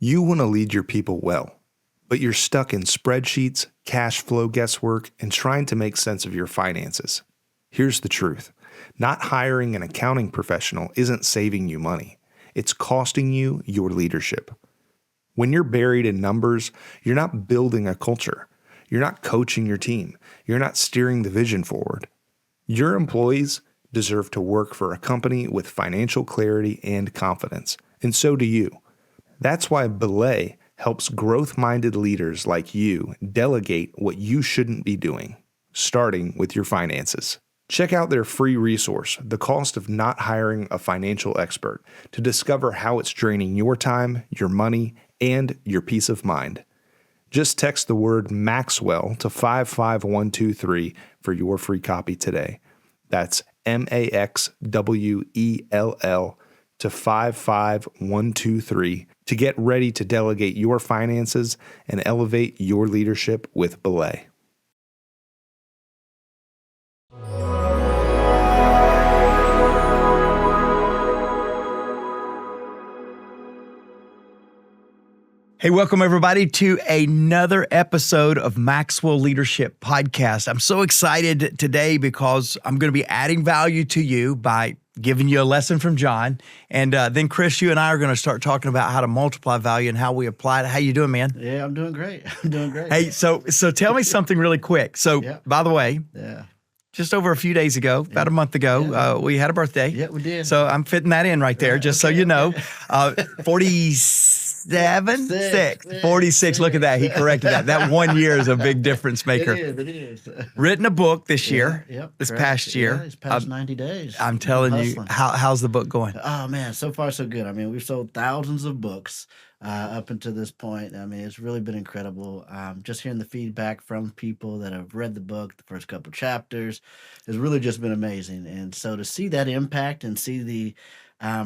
You want to lead your people well, but you're stuck in spreadsheets, cash flow guesswork, and trying to make sense of your finances. Here's the truth. Not hiring an accounting professional isn't saving you money. It's costing you your leadership. When you're buried in numbers, you're not building a culture. You're not coaching your team. You're not steering the vision forward. Your employees deserve to work for a company with financial clarity and confidence, and so do you. That's why BELAY helps growth-minded leaders like you delegate what you shouldn't be doing, starting with your finances. Check out their free resource, The Cost of Not Hiring a Financial Expert, to discover how it's draining your time, your money, and your peace of mind. Just text the word Maxwell to 55123 for your free copy today. That's MAXWELL to 55123 to get ready to delegate your finances and elevate your leadership with BELAY. Hey, welcome everybody to another episode of Maxwell Leadership Podcast. I'm so excited today because I'm going to be adding value to you by giving you a lesson from John. And then Chris, you and I are going to start talking about how to multiply value and how we apply it. How you doing, man? Yeah, I'm doing great. I'm doing great. Hey, so tell me something really quick. So by the way, just over a few days ago, about a month ago, we had a birthday. Yeah, we did. So I'm fitting that in right there, just so you know. 46. Look at that. He corrected that. That 1 year is a big difference maker. It is. Written a book this year, this correct. past year. Yeah, it's past 90 days. I'm telling you, how's the book going? Oh, man, so far so good. I mean, we've sold thousands of books up until this point. I mean, it's really been incredible. Just hearing the feedback from people that have read the book, the first couple chapters, has really just been amazing. And so to see that impact and see the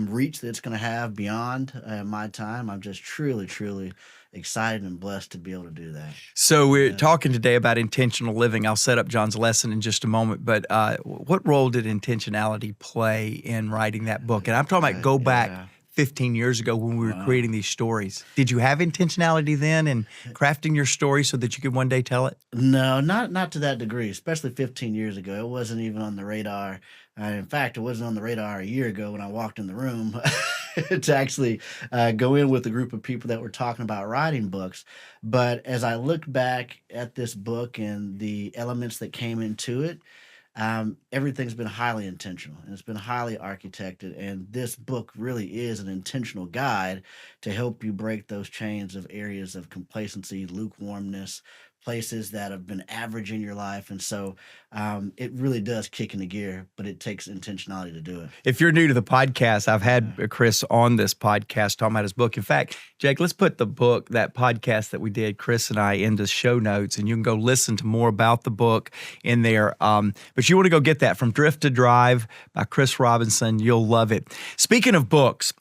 reach that it's going to have beyond my time, I'm just truly, truly excited and blessed to be able to do that. So we're talking today about intentional living. I'll set up John's lesson in just a moment, but what role did intentionality play in writing that book? And I'm talking about go back 15 years ago when we were creating these stories. Did you have intentionality then in crafting your story so that you could one day tell it? No, not to that degree, especially 15 years ago. It wasn't even on the radar. In fact, it wasn't on the radar a year ago when I walked in the room to actually go in with a group of people that were talking about writing books. But as I look back at this book and the elements that came into it, everything's been highly intentional and it's been highly architected. And this book really is an intentional guide to help you break those chains of areas of complacency, lukewarmness, places that have been average in your life. And so it really does kick into gear, but it takes intentionality to do it. If you're new to the podcast, I've had Chris on this podcast talking about his book. In fact, Jake, let's put the book, that podcast that we did, Chris and I, in the show notes, and you can go listen to more about the book in there. But you want to go get that, From Drift to Drive by Chris Robinson. You'll love it. Speaking of books,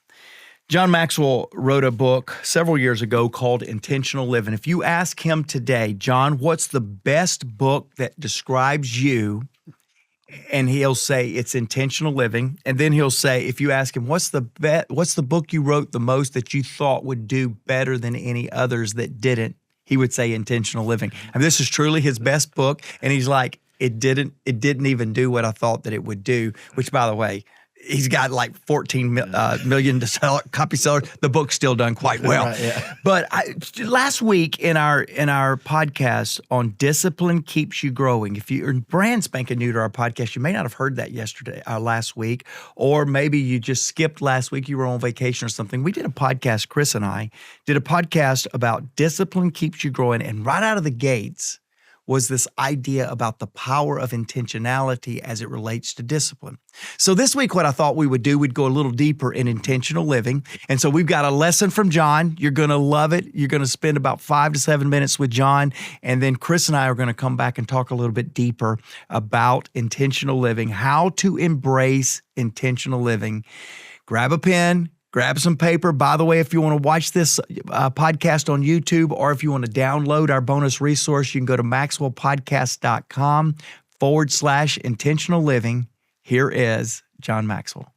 John Maxwell wrote a book several years ago called Intentional Living. If you ask him today, John, what's the best book that describes you? And he'll say it's Intentional Living. And then he'll say, if you ask him, what's the book you wrote the most that you thought would do better than any others that didn't? He would say Intentional Living. And this is truly his best book. And he's like, it didn't even do what I thought that it would do, which, by the way, he's got like 14 million copy sellers. The book's still done quite well. Right, But last week in our podcast on Discipline Keeps You Growing, if you're brand spanking new to our podcast, you may not have heard that last week, or maybe you just skipped last week. You were on vacation or something. We did a podcast, Chris and I did a podcast about Discipline Keeps You Growing, and right out of the gates was this idea about the power of intentionality as it relates to discipline. So this week, what I thought we would do, we'd go a little deeper in intentional living. And so we've got a lesson from John. You're going to love it. You're going to spend about 5 to 7 minutes with John. And then Chris and I are going to come back and talk a little bit deeper about intentional living, how to embrace intentional living. Grab a pen. Grab some paper. By the way, if you want to watch this podcast on YouTube, or if you want to download our bonus resource, you can go to maxwellpodcast.com/intentional living. Here is John Maxwell.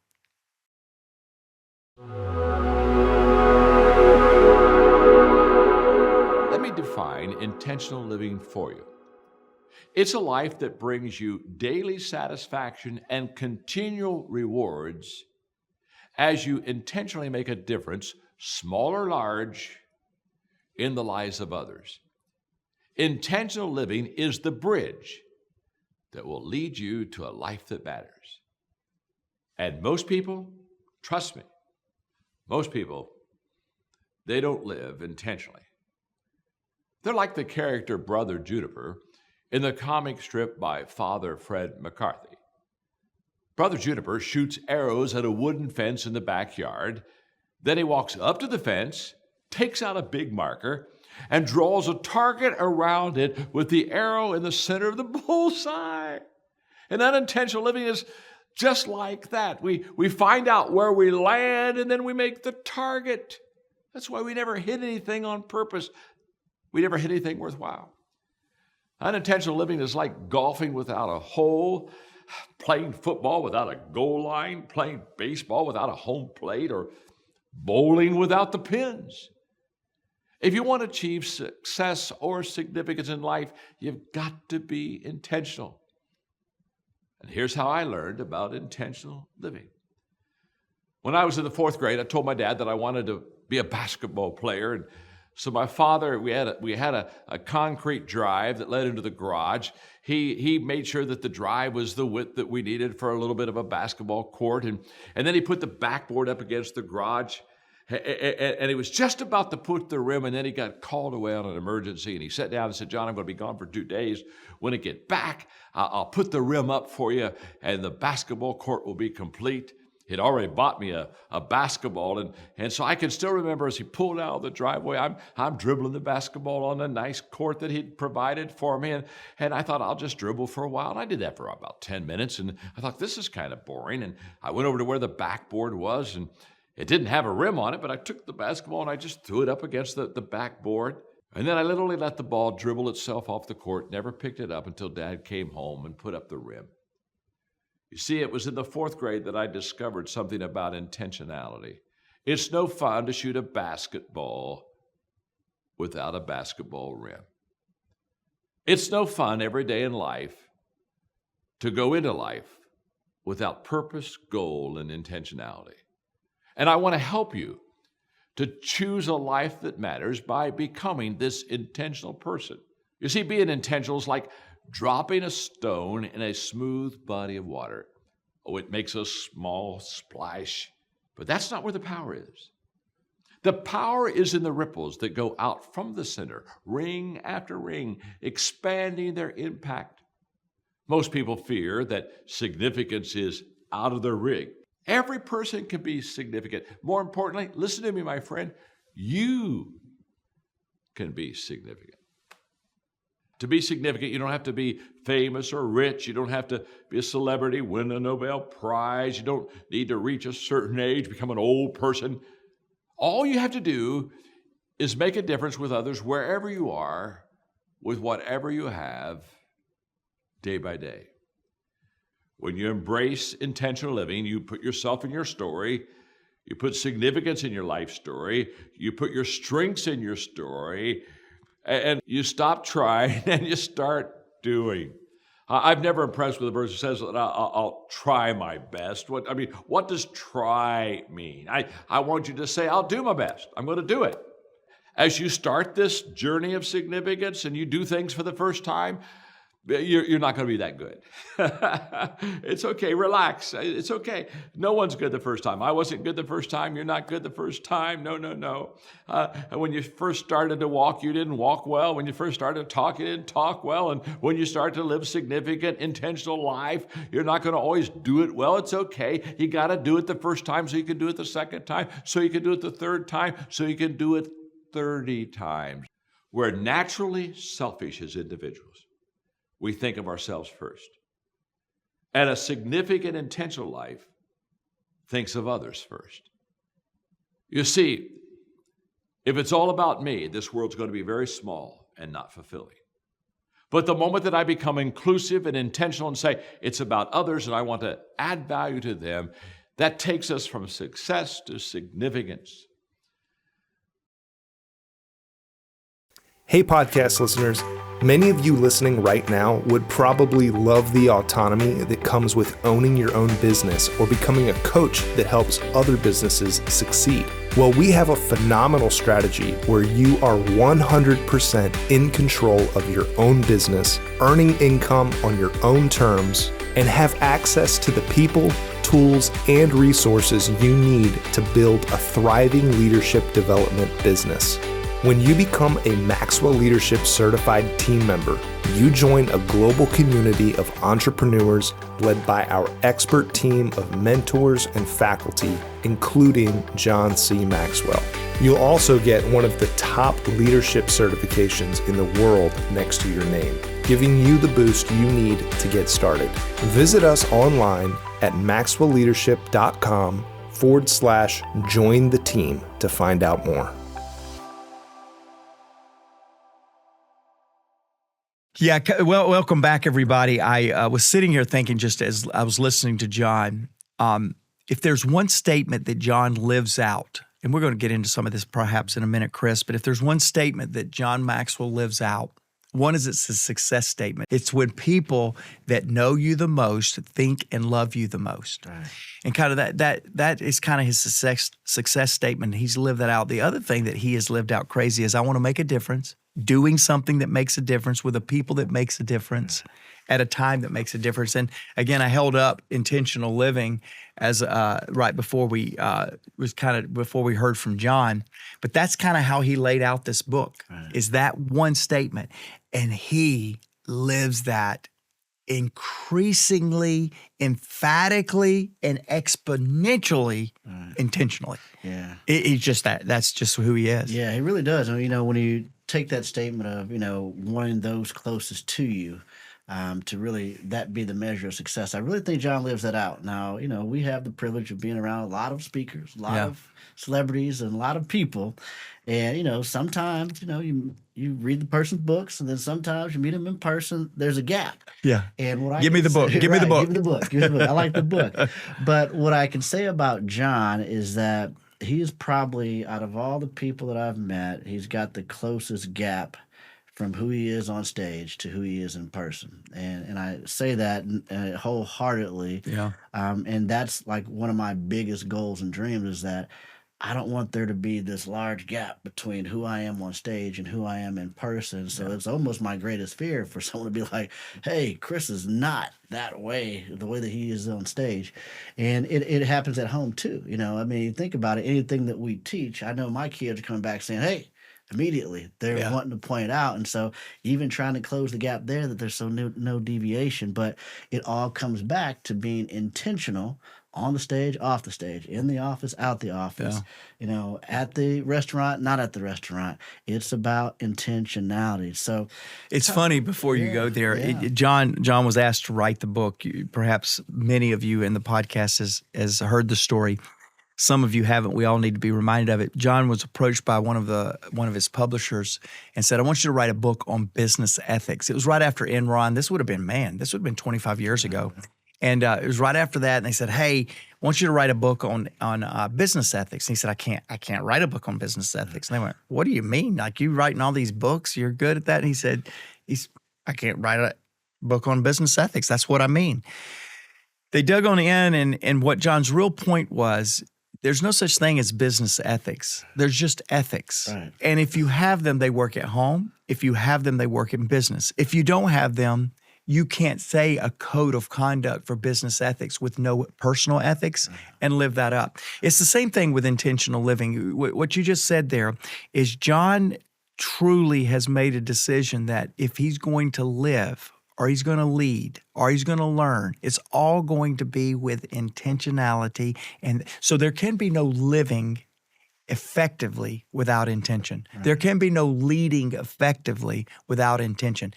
define intentional living for you. It's a life that brings you daily satisfaction and continual rewards as you intentionally make a difference, small or large, in the lives of others. Intentional living is the bridge that will lead you to a life that matters. And most people, trust me, most people, they don't live intentionally. They're like the character Brother Juniper in the comic strip by Father Fred McCarthy. Brother Juniper shoots arrows at a wooden fence in the backyard. Then he walks up to the fence, takes out a big marker, and draws a target around it with the arrow in the center of the bullseye. And unintentional living is just like that. We find out where we land, and then we make the target. That's why we never hit anything on purpose. We never hit anything worthwhile. Unintentional living is like golfing without a hole, playing football without a goal line, playing baseball without a home plate, or bowling without the pins. If you want to achieve success or significance in life, you've got to be intentional. And here's how I learned about intentional living. When I was in the 4th grade, I told my dad that I wanted to be a basketball player. And so my father, we had a concrete drive that led into the garage. He made sure that the drive was the width that we needed for a little bit of a basketball court. And then he put the backboard up against the garage. And he was just about to put the rim, and then he got called away on an emergency. And he sat down and said, "John, I'm going to be gone for 2 days. When I get back, I'll put the rim up for you, and the basketball court will be complete." He'd already bought me a basketball, and so I can still remember as he pulled out of the driveway, I'm dribbling the basketball on a nice court that he'd provided for me, and I thought I'll just dribble for a while. And I did that for about 10 minutes, and I thought this is kind of boring. And I went over to where the backboard was, and it didn't have a rim on it, but I took the basketball and I just threw it up against the backboard. And then I literally let the ball dribble itself off the court, never picked it up until Dad came home and put up the rim. You see, it was in the 4th grade that I discovered something about intentionality. It's no fun to shoot a basketball without a basketball rim. It's no fun every day in life to go into life without purpose, goal, and intentionality. And I want to help you to choose a life that matters by becoming this intentional person. You see, being intentional is like dropping a stone in a smooth body of water. Oh, it makes a small splash, but that's not where the power is. The power is in the ripples that go out from the center, ring after ring, expanding their impact. Most people fear that significance is out of their rig. Every person can be significant. More importantly, listen to me, my friend, you can be significant. To be significant, you don't have to be famous or rich. You don't have to be a celebrity, win a Nobel Prize. You don't need to reach a certain age, become an old person. All you have to do is make a difference with others wherever you are, with whatever you have, day by day. When you embrace intentional living, you put yourself in your story, you put significance in your life story, you put your strengths in your story, and you stop trying and you start doing. I've never impressed with a person who says that I'll try my best. What does try mean? I want you to say, I'll do my best. I'm going to do it. As you start this journey of significance and you do things for the first time, you're not going to be that good. It's okay. Relax. It's okay. No one's good the first time. I wasn't good the first time. You're not good the first time. No. When you first started to walk, you didn't walk well. When you first started to talk, you didn't talk well. And when you start to live significant, intentional life, you're not going to always do it well. It's okay. You got to do it the first time so you can do it the second time, so you can do it the third time, so you can do it 30 times. We're naturally selfish as individuals. We think of ourselves first. And a significant, intentional life thinks of others first. You see, if it's all about me, this world's going to be very small and not fulfilling. But the moment that I become inclusive and intentional and say, it's about others and I want to add value to them, that takes us from success to significance. Hey, podcast listeners. Many of you listening right now would probably love the autonomy that comes with owning your own business or becoming a coach that helps other businesses succeed. Well, we have a phenomenal strategy where you are 100% in control of your own business, earning income on your own terms, and have access to the people, tools, and resources you need to build a thriving leadership development business. When you become a Maxwell Leadership Certified team member, you join a global community of entrepreneurs led by our expert team of mentors and faculty, including John C. Maxwell. You'll also get one of the top leadership certifications in the world next to your name, giving you the boost you need to get started. Visit us online at maxwellleadership.com/join the team to find out more. Yeah, welcome back, everybody. I was sitting here thinking, just as I was listening to John, if there's one statement that John lives out, and we're going to get into some of this perhaps in a minute, Chris, but if there's one statement that John Maxwell lives out, one is it's a success statement. It's when people that know you the most think and love you the most. Right. And kind of that is kind of his success statement. He's lived that out. The other thing that he has lived out crazy is I want to make a difference. Doing something that makes a difference with the people that makes a difference at a time that makes a difference. And again, I held up intentional living as right before we before we heard from John. But that's kind of how he laid out this book, is that one statement. And he lives that increasingly, emphatically, and exponentially intentionally. Yeah. He's just that's just who he is. Yeah, he really does. And, when you take that statement of, wanting those closest to you, to really that be the measure of success. I really think John lives that out. Now, we have the privilege of being around a lot of speakers, a lot of celebrities, and a lot of people. And, sometimes, you read the person's books, and then sometimes you meet them in person. There's a gap. Yeah. And what Give me the book. Give me the book. Give me the book. Give me the book. I like the book. But what I can say about John is that he is probably, out of all the people that I've met, he's got the closest gap from who he is on stage to who he is in person. And I say that wholeheartedly. Yeah. And that's like one of my biggest goals and dreams, is that I don't want there to be this large gap between who I am on stage and who I am in person. So it's almost my greatest fear for someone to be like, hey, Chris is not that way, the way that he is on stage. And it happens at home too. Think about it. Anything that we teach, I know my kids are coming back saying, hey, immediately they're wanting to point it out. And so even trying to close the gap there, that there's no deviation, but it all comes back to being intentional on the stage, off the stage, in the office, out the office, at the restaurant, not at the restaurant. It's about intentionality. So it's funny, before you go there, John was asked to write the book. Perhaps many of you in the podcast has heard the story. Some of you haven't. We all need to be reminded of it. John was approached by one of his publishers and said, I want you to write a book on business ethics. It was right after Enron. This would have been 25 years ago. And it was right after that, and they said, hey, I want you to write a book on business ethics. And he said, I can't write a book on business ethics. And they went, what do you mean? Like, you writing all these books, you're good at that? And he said, I can't write a book on business ethics. That's what I mean. They dug on in, and what John's real point was, there's no such thing as business ethics. There's just ethics. Right. And if you have them, they work at home. If you have them, they work in business. If you don't have them, you can't say a code of conduct for business ethics with no personal ethics and live that up. It's the same thing with intentional living. What you just said there is John truly has made a decision that if he's going to live, or he's going to lead, or he's going to learn, it's all going to be with intentionality. And so there can be no living effectively without intention. Right. There can be no leading effectively without intention.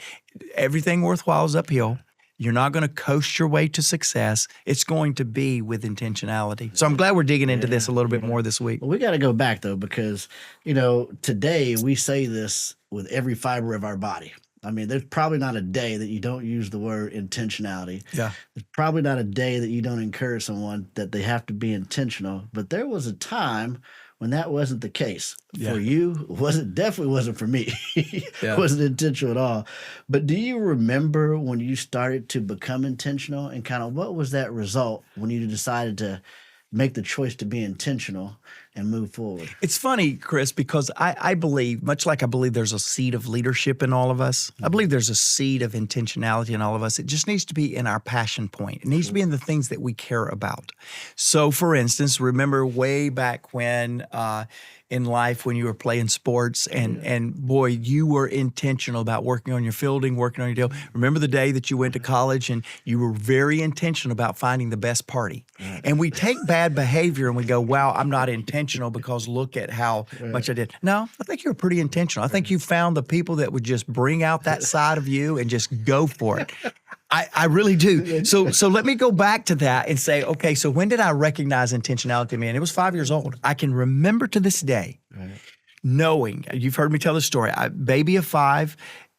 Everything worthwhile is uphill. You're not going to coast your way to success. It's going to be with intentionality. So I'm glad we're digging into this a little bit more this week. Well, we got to go back, though, because, today we say this with every fiber of our body. I mean, there's probably not a day that you don't use the word intentionality. Yeah. There's probably not a day that you don't encourage someone that they have to be intentional. But there was a time when that wasn't the case Yeah. for you, definitely wasn't for me. Yeah. It wasn't intentional at all. But do you remember when you started to become intentional, and kind of what was that result when you decided to make the choice to be intentional and move forward? It's funny, Chris, because I believe, much like I believe there's a seed of leadership in all of us, I believe there's a seed of intentionality in all of us. It just needs to be in our passion point. It needs to be in the things that we care about. So, for instance, remember way back when in life when you were playing sports and boy, you were intentional about working on your fielding, working on your deal. Remember the day that you went to college and you were very intentional about finding the best party. And we take bad behavior and we go, wow, I'm not intentional because look at how much I did. No, I think you were pretty intentional. I think you found the people that would just bring out that side of you and just go for it. I really do. So let me go back to that and say, okay, so when did I recognize intentionality in me? And it was 5 years old. I can remember to this day knowing, you've heard me tell the story, baby of 5,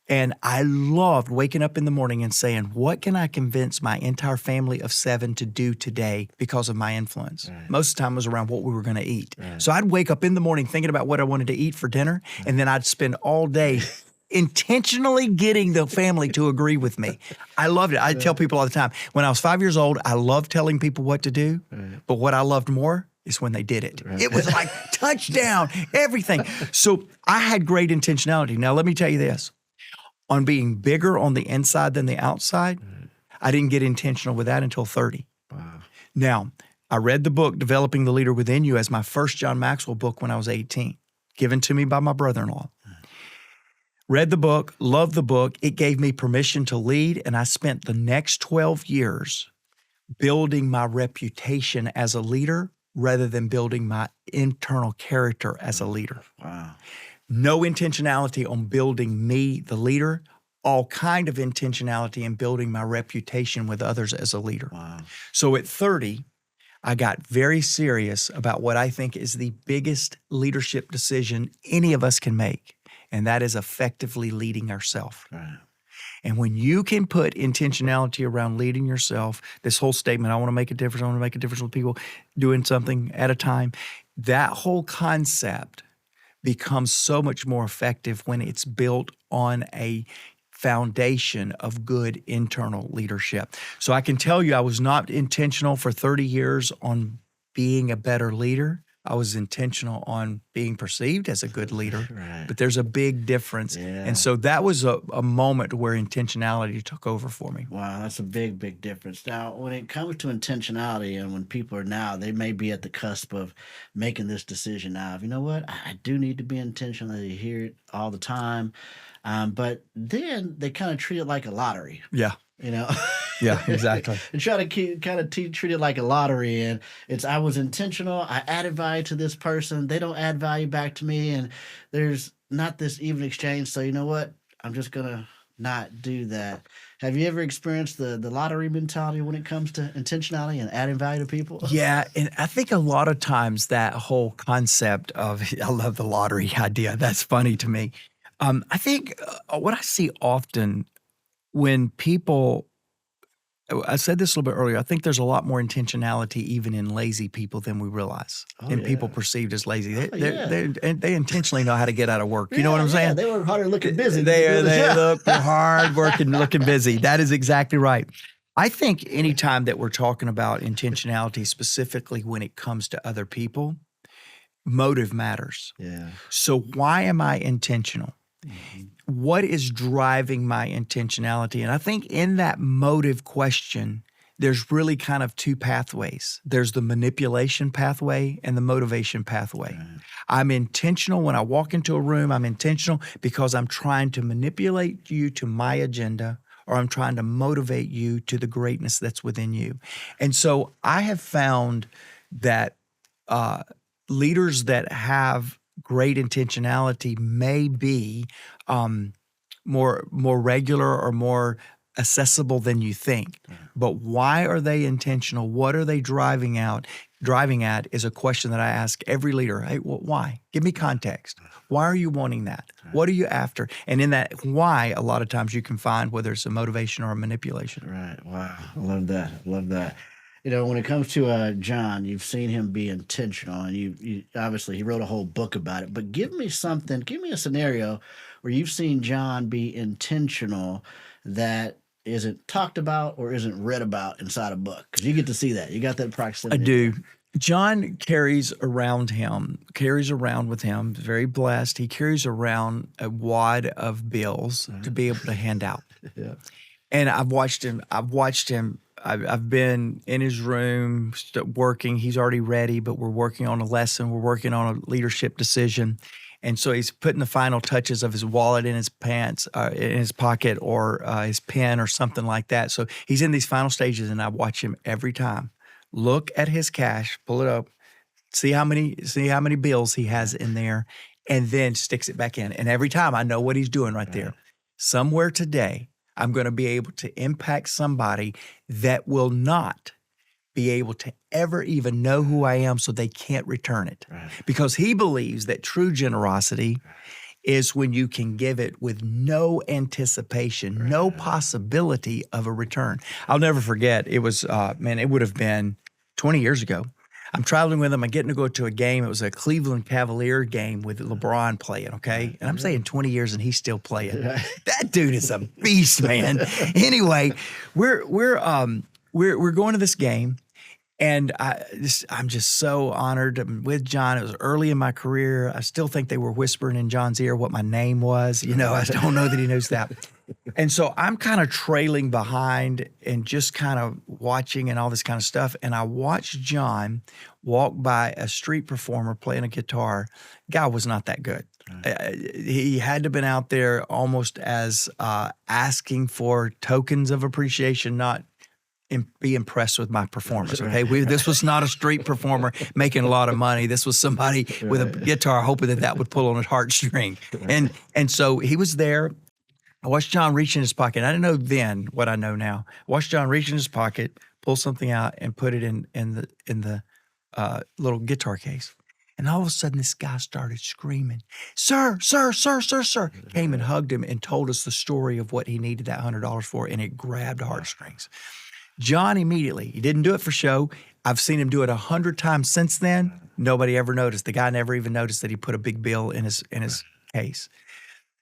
and I loved waking up in the morning and saying, what can I convince my entire family of 7 to do today because of my influence? Most of the time it was around what we were going to eat. So I'd wake up in the morning thinking about what I wanted to eat for dinner, and then I'd spend all day intentionally getting the family to agree with me. I loved it. I tell people all the time, when I was 5 years old, I loved telling people what to do, but what I loved more is when they did it. It was like touchdown, everything. So I had great intentionality. Now, let me tell you this. On being bigger on the inside than the outside, I didn't get intentional with that until 30. Wow. Now, I read the book, Developing the Leader Within You, as my first John Maxwell book when I was 18, given to me by my brother-in-law. Read the book, loved the book. It gave me permission to lead, and I spent the next 12 years building my reputation as a leader rather than building my internal character as a leader. Wow. No intentionality on building me, the leader, all kind of intentionality in building my reputation with others as a leader. Wow. So at 30, I got very serious about what I think is the biggest leadership decision any of us can make, and that is effectively leading ourselves. Right. And when you can put intentionality around leading yourself, this whole statement, I want to make a difference, I want to make a difference with people, doing something at a time, that whole concept becomes so much more effective when it's built on a foundation of good internal leadership. So I can tell you I was not intentional for 30 years on being a better leader. I was intentional on being perceived as a good leader, Right. but there's a big difference. Yeah. And so that was a moment where intentionality took over for me. Wow, that's a big, big difference. Now, when it comes to intentionality and when people are now, they may be at the cusp of making this decision now of, you know what, I do need to be intentional. They hear it all the time. But then they kind of treat it like a lottery, Yeah. you know? Yeah, exactly. And try to treat it like a lottery. And I was intentional. I added value to this person. They don't add value back to me. And there's not this even exchange. So you know what? I'm just going to not do that. Have you ever experienced the lottery mentality when it comes to intentionality and adding value to people? Yeah, and I think a lot of times that whole concept of, I love the lottery idea. That's funny to me. I think what I see often when people, I said this a little bit earlier, I think there's a lot more intentionality even in lazy people than we realize, in people perceived as lazy. They intentionally know how to get out of work. You know what I'm saying? Yeah, they work harder looking busy. They look hard working, looking busy. That is exactly right. I think anytime that we're talking about intentionality, specifically when it comes to other people, motive matters. Yeah. So why am I intentional? What is driving my intentionality? And I think in that motive question, there's really kind of two pathways. There's the manipulation pathway and the motivation pathway. Right. I'm intentional when I walk into a room. I'm intentional because I'm trying to manipulate you to my agenda, or I'm trying to motivate you to the greatness that's within you. And so I have found that leaders that have great intentionality may be more regular or more accessible than you think. But why are they intentional? What are they driving at is a question that I ask every leader. Hey, why? Give me context. Why are you wanting that? What are you after? And in that why, a lot of times you can find whether it's a motivation or a manipulation. Right. Wow. I love that. when it comes to John, you've seen him be intentional, and you obviously he wrote a whole book about it. But give me a scenario where you've seen John be intentional that isn't talked about or isn't read about inside a book, because you get to see that. You got that I proximity. do. John carries around with him, very blessed. He carries around a wad of bills to be able to hand out. Yeah. And I've watched him. I've been in his room working. He's already ready, but we're working on a lesson. We're working on a leadership decision. And so he's putting the final touches of his wallet in his pants, in his pocket, or his pen or something like that. So he's in these final stages, and I watch him every time. Look at his cash, pull it up, see how many bills he has in there, and then sticks it back in. And every time I know what he's doing right there. Somewhere today, I'm going to be able to impact somebody that will not be able to ever even know who I am, so they can't return it. Right. Because he believes that true generosity is when you can give it with no anticipation, no possibility of a return. I'll never forget, it was, it would have been 20 years ago. I'm traveling with him. I'm getting to go to a game. It was a Cleveland Cavalier game with LeBron playing, okay? And I'm saying 20 years and he's still playing. That dude is a beast, man. Anyway, we're going to this game. And I'm just so honored. I'm with John. It was early in my career. I still think they were whispering in John's ear what my name was. I don't know that he knows that. And so I'm kind of trailing behind and just kind of watching and all this kind of stuff. And I watched John walk by a street performer playing a guitar. Guy was not that good. He had to have been out there almost as asking for tokens of appreciation, not be impressed with my performance, okay? This was not a street performer making a lot of money. This was somebody with a guitar hoping that would pull on a heartstring. And so he was there. I watched John reach in his pocket. I didn't know then what I know now. I watched John reach in his pocket, pull something out, and put it in the little guitar case. And all of a sudden, this guy started screaming, "Sir, sir, sir, sir, sir." Came and hugged him and told us the story of what he needed that $100 for, and it grabbed heartstrings. John immediately, he didn't do it for show. I've seen him do it 100 times since then. Nobody ever noticed. The guy never even noticed that he put a big bill in his case.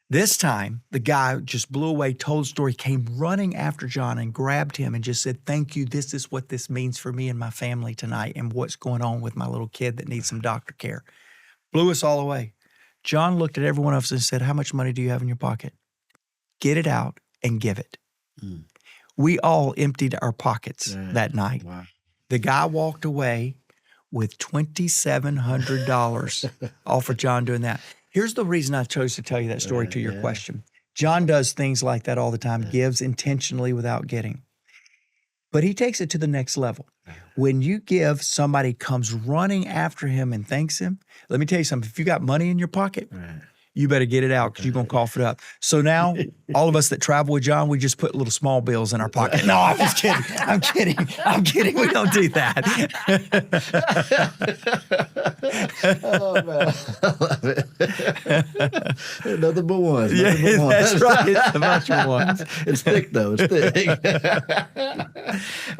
This time, the guy just blew away, told the story, came running after John and grabbed him and just said, "Thank you. This is what this means for me and my family tonight and what's going on with my little kid that needs some doctor care." Blew us all away. John looked at every one of us and said, "How much money do you have in your pocket? Get it out and give it." We all emptied our pockets that night. Wow. The guy walked away with $2,700 all for John doing that. Here's the reason I chose to tell you that story to your question. John does things like that all the time, gives intentionally without getting. But he takes it to the next level. When you give, somebody comes running after him and thanks him. Let me tell you something. If you got money in your pocket, you better get it out because you're going to cough it up. So now, all of us that travel with John, we just put little small bills in our pocket. No, I'm just kidding. I'm kidding. We don't do that. Oh, man. I love it. Nothing but ones. That's right. It's a bunch of ones. It's thick, though. It's thick.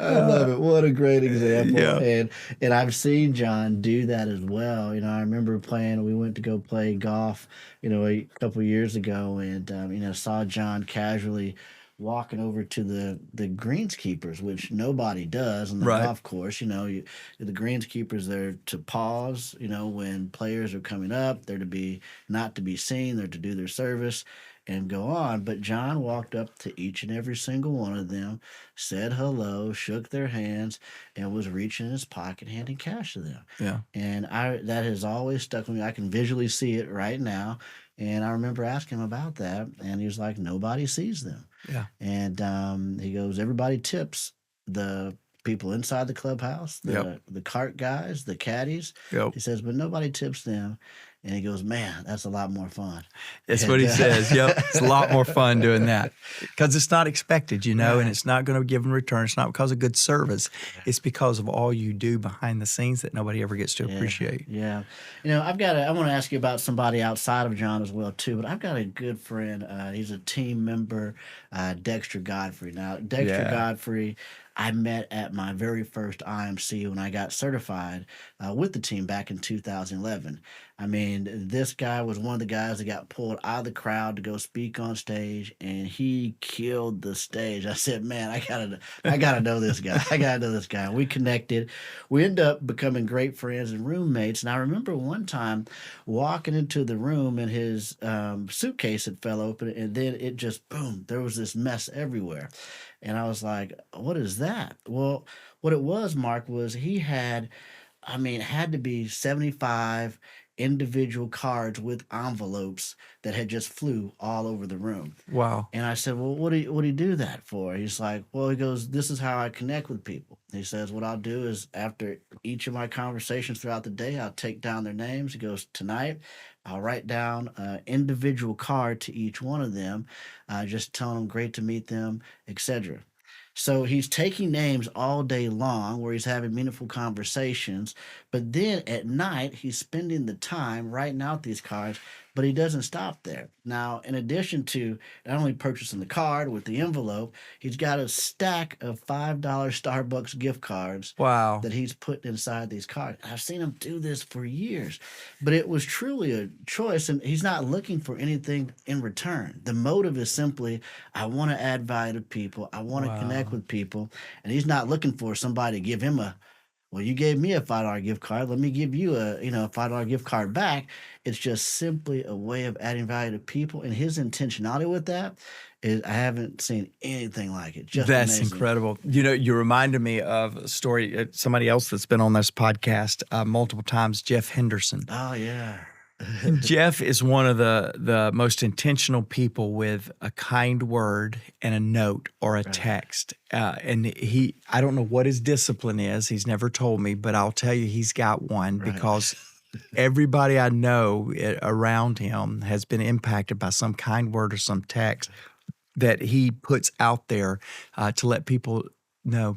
I love it. What a great example. Yeah. And I've seen John do that as well. I remember we went to go play golf, a couple years ago, and saw John casually walking over to the greenskeepers, which nobody does on the golf course. The greenskeepers, they're to pause, when players are coming up. They're not to be seen. They're to do their service and go on. But John walked up to each and every single one of them, said hello, shook their hands, and was reaching in his pocket, handing cash to them. Yeah. And that has always stuck with me. I can visually see it right now. And I remember asking him about that, and he was like, "Nobody sees them." Yeah. And he goes, "Everybody tips the people inside the clubhouse, the cart guys, the caddies." Yep. He says, "But nobody tips them." And he goes, "Man, that's a lot more fun." That's what he says. Yep. It's a lot more fun doing that because it's not expected, and it's not going to give in return. It's not because of good service. It's because of all you do behind the scenes that nobody ever gets to appreciate. Yeah. I want to ask you about somebody outside of John as well, too, but I've got a good friend. He's a team member, Dexter Godfrey. Now, Dexter Godfrey, I met at my very first IMC when I got certified with the team back in 2011. I mean, this guy was one of the guys that got pulled out of the crowd to go speak on stage, and he killed the stage. I said, "Man, I gotta know this guy. I gotta know this guy." And we connected. We ended up becoming great friends and roommates. And I remember one time walking into the room, and his suitcase had fell open, and then it just boom. There was this mess everywhere, and I was like, "What is that?" Well, what it was, Mark, was he had, I mean, it had to be 75 individual cards with envelopes that had just flew all over the room. Wow. And I said, "Well, what do you do that for?" He's like, "Well," he goes, "this is how I connect with people." He says, "What I'll do is after each of my conversations throughout the day, I'll take down their names." He goes, "Tonight, I'll write down an individual card to each one of them, just telling them great to meet them, etc." So he's taking names all day long where he's having meaningful conversations. But then at night, he's spending the time writing out these cards, but he doesn't stop there. Now, in addition to not only purchasing the card with the envelope, he's got a stack of $5 Starbucks gift cards Wow. that he's put inside these cards. I've seen him do this for years, but it was truly a choice, and he's not looking for anything in return. The motive is simply, I want to add value to people. I want to connect with people, and he's not looking for somebody to give him well, you gave me a $5 gift card. Let me give you a $5 gift card back. It's just simply a way of adding value to people, and his intentionality with that is I haven't seen anything like it. Just That's amazing. incredible. You know, you reminded me of a story, somebody else that's been on this podcast multiple times, Jeff Henderson. Oh yeah. Jeff is one of the most intentional people with a kind word and a note or a text. And I don't know what his discipline is. He's never told me, but I'll tell you he's got one because everybody I know around him has been impacted by some kind word or some text that he puts out there to let people know.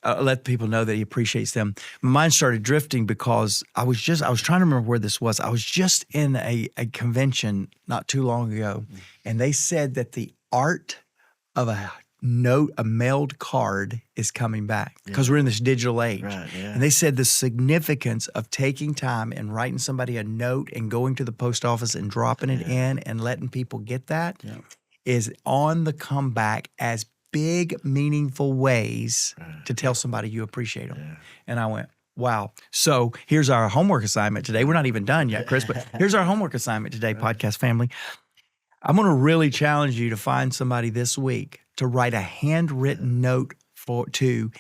Let people know that he appreciates them. My mind started drifting because I was trying to remember where this was. I was just in a convention not too long ago, and they said that the art of a mailed card is coming back because we're in this digital age. Right, yeah. And they said the significance of taking time and writing somebody a note and going to the post office and dropping it in and letting people get that is on the comeback as big, meaningful ways to tell somebody you appreciate them. Yeah. And I went, wow. So here's our homework assignment today. We're not even done yet, Chris, but here's our homework assignment today, podcast family. I'm going to really challenge you to find somebody this week to write a handwritten note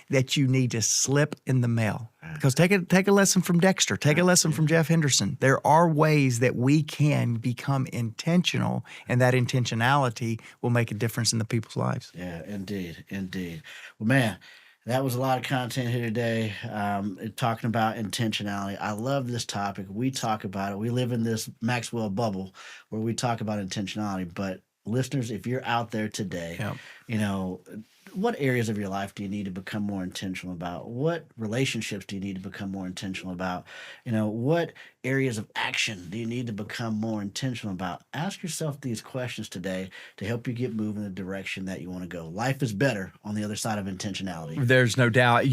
that you need to slip in the mail. Because take a lesson from Dexter. Take a lesson from Jeff Henderson. There are ways that we can become intentional, and that intentionality will make a difference in the people's lives. Yeah, indeed. Well, man, that was a lot of content here today, talking about intentionality. I love this topic. We talk about it. We live in this Maxwell bubble where we talk about intentionality. But listeners, if you're out there today, what areas of your life do you need to become more intentional about? What relationships do you need to become more intentional about? What areas of action do you need to become more intentional about? Ask yourself these questions today to help you get moving in the direction that you want to go. Life is better on the other side of intentionality. There's no doubt.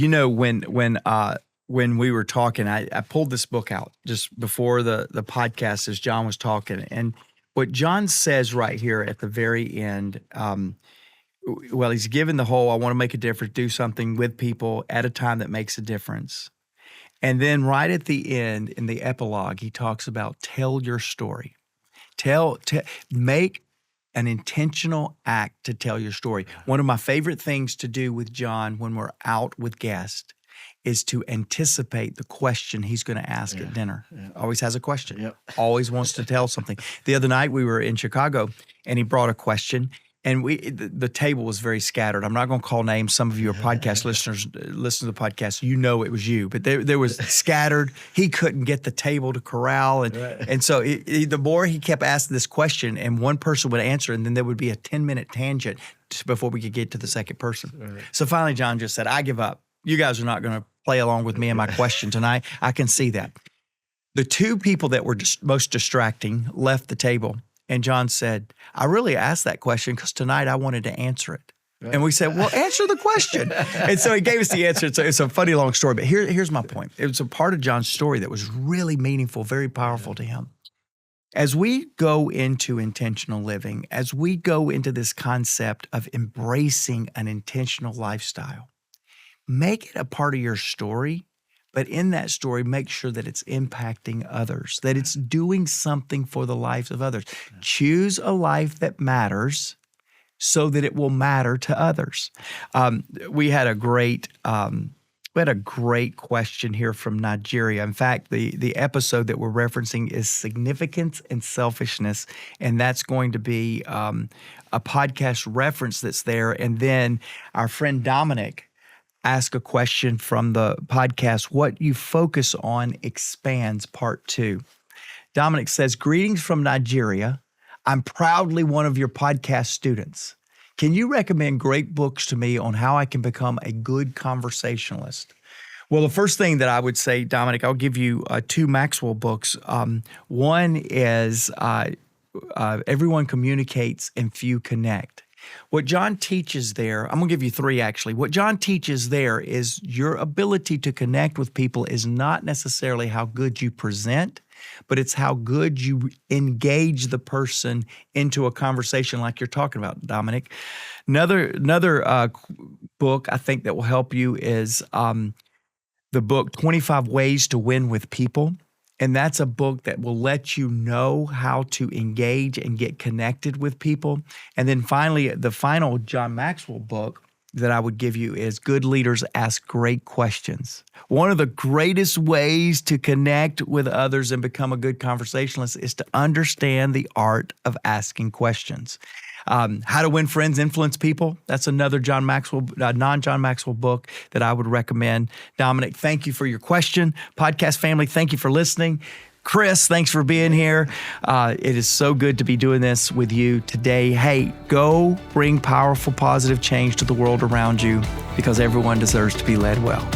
When we were talking, I pulled this book out just before the podcast as John was talking. And what John says right here at the very end, he's given the whole, I want to make a difference, do something with people at a time that makes a difference. And then right at the end, in the epilogue, he talks about tell your story. Make an intentional act to tell your story. One of my favorite things to do with John when we're out with guests is to anticipate the question he's going to ask at dinner. Yeah. Always has a question. Yep. Always wants to tell something. The other night we were in Chicago, and he brought a question. And the table was very scattered. I'm not going to call names. Some of you are podcast listeners, listen to the podcast. You know it was you. But there was scattered. He couldn't get the table to corral. And so the more he kept asking this question, and one person would answer, and then there would be a 10-minute tangent before we could get to the second person. Right. So finally, John just said, I give up. You guys are not going to play along with me and my question tonight. I can see that. The two people that were most distracting left the table. And John said, I really asked that question because tonight I wanted to answer it. And we said, well, answer the question. And so he gave us the answer. It's a funny long story, but here's my point. It was a part of John's story that was really meaningful, very powerful to him. As we go into intentional living, as we go into this concept of embracing an intentional lifestyle, make it a part of your story, but in that story, make sure that it's impacting others, that it's doing something for the lives of others. Choose a life that matters so that it will matter to others. We had a great question here from Nigeria. In fact, the episode that we're referencing is Significance and Selfishness, and that's going to be a podcast reference that's there. And then our friend Dominic asked a question from the podcast, What You Focus On Expands, Part 2. Dominic says, greetings from Nigeria. I'm proudly one of your podcast students. Can you recommend great books to me on how I can become a good conversationalist? Well, the first thing that I would say, Dominic, I'll give you 2 Maxwell books. One is Everyone Communicates and Few Connect. What John teaches there, I'm going to give you 3 actually. What John teaches there is your ability to connect with people is not necessarily how good you present, but it's how good you engage the person into a conversation like you're talking about, Dominic. Another book I think that will help you is the book 25 Ways to Win with People. And that's a book that will let you know how to engage and get connected with people. And then finally, the final John Maxwell book that I would give you is Good Leaders Ask Great Questions. One of the greatest ways to connect with others and become a good conversationalist is to understand the art of asking questions. How to Win Friends, Influence People. That's another John Maxwell, non-John Maxwell book that I would recommend. Dominic, thank you for your question. Podcast family, thank you for listening. Chris, thanks for being here. It is so good to be doing this with you today. Hey, go bring powerful, positive change to the world around you because everyone deserves to be led well.